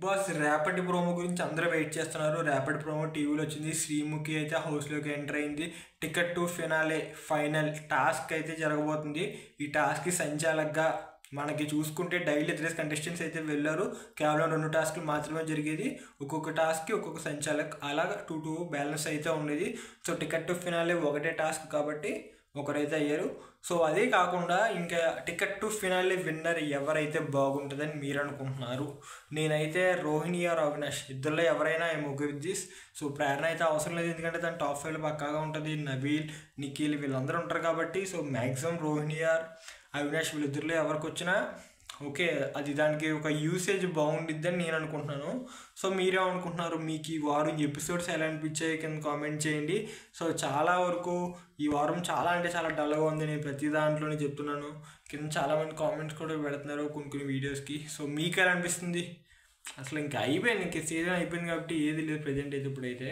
Boss రేపటి promo గురించి అందరూ వెయిట్ చేస్తున్నారు. రేపటి ప్రోమో టీవీలో వచ్చింది. శ్రీముఖి అయితే హౌస్లోకి ఎంటర్ అయింది. Ticket to finale final task అయితే జరగబోతుంది. ఈ టాస్క్కి సంచాలకుగా మనకి చూసుకుంటే డైలీ 3 కంటెస్టెంట్స్ అయితే వెళ్ళారు. కేవలం 2 టాస్క్లు మాత్రమే జరిగేది. ఒక్కొక్క టాస్క్కి ఒక్కొక్క సంచాలక్, అలాగా 2 బ్యాలెన్స్ అయితే ఉండేది. సో టికెట్ టు ఫినాలే ఒకటే టాస్క్ కాబట్టి ఒకరైతే అయ్యారు. సో అదే కాకుండా ఇంకా టికెట్ టు ఫినాలే విన్నర్ ఎవరైతే బాగుంటుందని మీరు అనుకుంటున్నారు? నేనైతే రోహిణి ఆర్ అవినాష్ ఇద్దరిలో ఎవరైనా I'm okay with this. So Prerana అయితే అవసరం లేదు, ఎందుకంటే తను టాప్ 5లో పక్కాగా ఉంటుంది. నబీల్, నిఖిల్ వీళ్ళందరూ ఉంటారు కాబట్టి. So maximum Rohini or Avinash వీళ్ళిద్దరిలో ఎవరికి వచ్చినా ఓకే, అది దానికి ఒక యూసేజ్ బాగుండిద్దని నేను అనుకుంటున్నాను. సో మీరేమనుకుంటున్నారు? మీకు ఈ వారం ఎపిసోడ్స్ ఎలా అనిపించాయి కింద కామెంట్ చేయండి. సో చాలా వరకు ఈ వారం చాలా అంటే చాలా డల్గా ఉంది. నేను ప్రతి దాంట్లోనే చెప్తున్నాను. కింద చాలామంది కామెంట్స్ కూడా పెడుతున్నారు కొన్ని వీడియోస్కి. సో మీకు ఎలా అనిపిస్తుంది? అసలు ఇంకా అయిపోయింది, ఇంక సీజన్ అయిపోయింది కాబట్టి ఏది లేదు ప్రజెంట్ అయితే ఇప్పుడైతే.